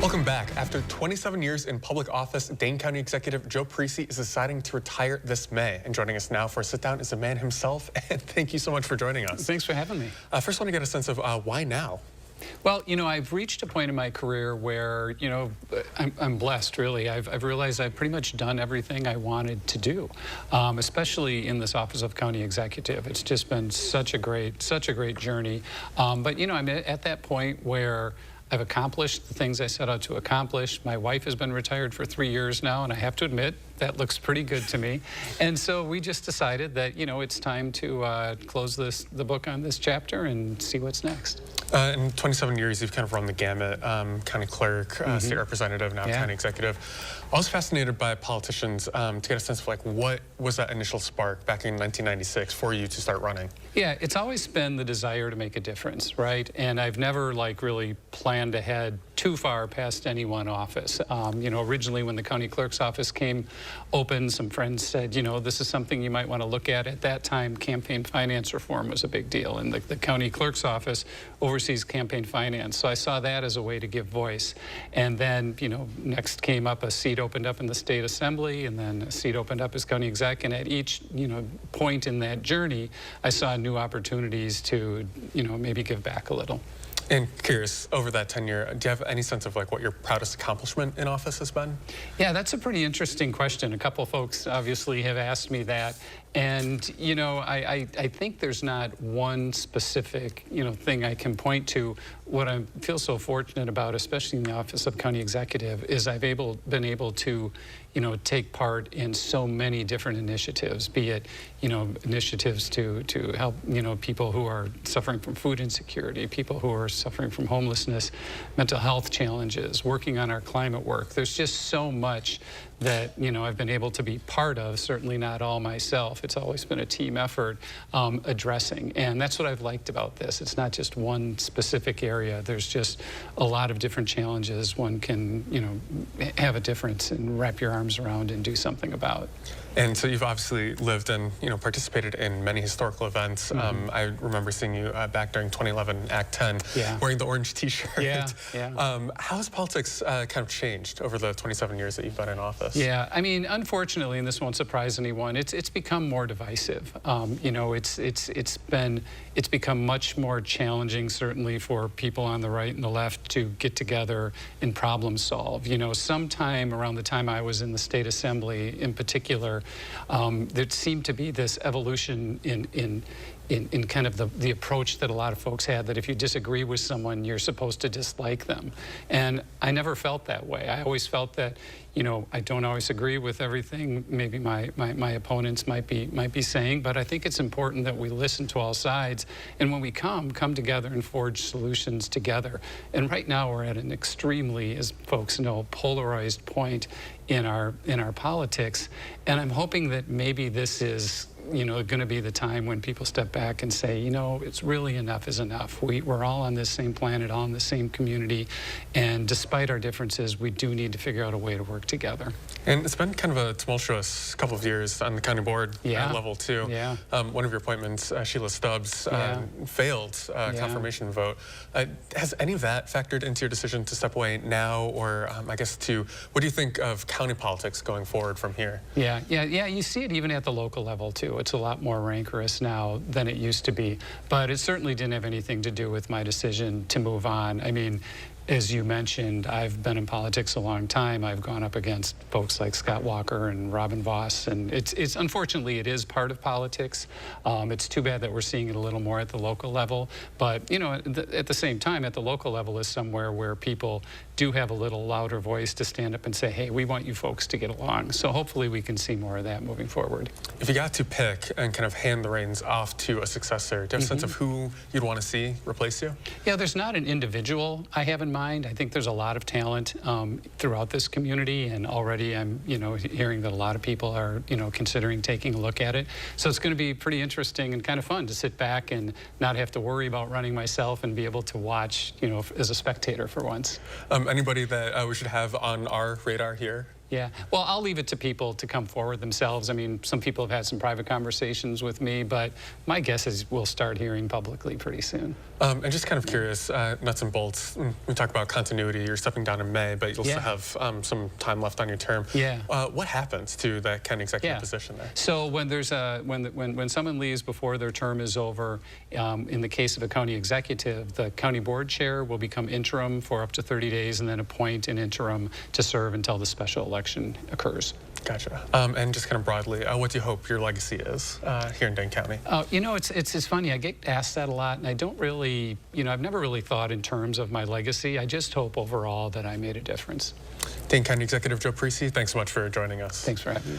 Welcome back. After 27 years in public office, Dane County Executive Joe Parisi is deciding to retire this May. And joining us now for a sit-down is the man himself. And thank you so much for joining us. Thanks for having me. First, I want to get a sense of why now? Well, I've reached a point in my career where, I'm blessed, really. I've realized I've pretty much done everything I wanted to do, especially in this office of county executive. It's just been such a great journey. But, I'm at that point where I've accomplished the things I set out to accomplish. My wife has been retired for 3 years now, and I have to admit, that looks pretty good to me. And so we just decided that, it's time to close the book on this chapter and see what's next. In 27 years, you've kind of run the gamut, county clerk, state representative, now county executive. I was fascinated by politicians to get a sense of what was that initial spark back in 1996 for you to start running? Yeah, it's always been the desire to make a difference, right? And I've never really planned ahead too far past any one office. Originally when the county clerk's office came open, some friends said, this is something you might want to look at. At that time, campaign finance reform was a big deal, and the county clerk's office oversees campaign finance. So I saw that as a way to give voice. And then, next came up a seat opened up in the state assembly, and then a seat opened up as county exec. And at each, point in that journey, I saw new opportunities to, maybe give back a little. And curious, over that tenure, do you have any sense of what your proudest accomplishment in office has been? Yeah, that's a pretty interesting question. A couple folks obviously have asked me that. And, I think there's not one specific, thing I can point to. What I feel so fortunate about, especially in the office of county executive, is I've been able to, take part in so many different initiatives, be it, initiatives to help, people who are suffering from food insecurity, people who are suffering from homelessness, mental health challenges, working on our climate work. There's just so much that, I've been able to be part of, certainly not all myself. It's always been a team effort addressing. And that's what I've liked about this. It's not just one specific area. There's just a lot of different challenges one can, have a difference and wrap your arms around and do something about. And so you've obviously lived and, participated in many historical events. I remember seeing you back during 2011 Act 10 wearing the orange t-shirt. How has politics kind of changed over the 27 years that you've been in office? Yeah, I mean, unfortunately, and this won't surprise anyone, it's become more divisive. It's become much more challenging, certainly, for people on the right and the left to get together and problem solve. Sometime around the time I was in the state assembly, in particular, there seemed to be this evolution in kind of the approach that a lot of folks had, that if you disagree with someone, you're supposed to dislike them. And I never felt that way. I always felt that, I don't always agree with everything maybe my opponents might be saying, but I think it's important that we listen to all sides, and when we come together and forge solutions together. And right now we're at an extremely, as folks know, polarized point in our politics, and I'm hoping that maybe this is going to be the time when people step back and say, it's really enough is enough. We're all on this same planet, all in the same community, and despite our differences, we do need to figure out a way to work together. And it's been kind of a tumultuous couple of years on the county board level, too. One of your appointments, Sheila Stubbs, failed confirmation vote. Has any of that factored into your decision to step away now, or I guess what do you think of county politics going forward from here? Yeah, you see it even at the local level, too. It's a lot more rancorous now than it used to be, but it certainly didn't have anything to do with my decision to move on. I mean, as you mentioned, I've been in politics a long time. I've gone up against folks like Scott Walker and Robin Voss, and it's unfortunately, it is part of politics. It's too bad that we're seeing it a little more at the local level, but at the same time, at the local level is somewhere where people do have a little louder voice to stand up and say, hey, we want you folks to get along. So hopefully we can see more of that moving forward. If you got to pick and kind of hand the reins off to a successor, do you have a sense of who you'd want to see replace you? Yeah, there's not an individual I have in mind. I think there's a lot of talent throughout this community, and already I'm, hearing that a lot of people are, considering taking a look at it. So it's going to be pretty interesting and kind of fun to sit back and not have to worry about running myself and be able to watch, as a spectator for once. Anybody that we should have on our radar here? Yeah, well, I'll leave it to people to come forward themselves. I mean, some people have had some private conversations with me, but my guess is we'll start hearing publicly pretty soon. And just kind of curious, nuts and bolts, we talk about continuity, you're stepping down in May, but you also have some time left on your term. Yeah. What happens to that county executive position there? So when there's when someone leaves before their term is over, in the case of a county executive, the county board chair will become interim for up to 30 days and then appoint an interim to serve until the special election occurs. Gotcha. And just kind of broadly, what do you hope your legacy is here in Dane County? You know, it's funny. I get asked that a lot, and I don't really, you know, I've never really thought in terms of my legacy. I just hope overall that I made a difference. Dane County Executive Joe Parisi, thanks so much for joining us. Thanks for having me.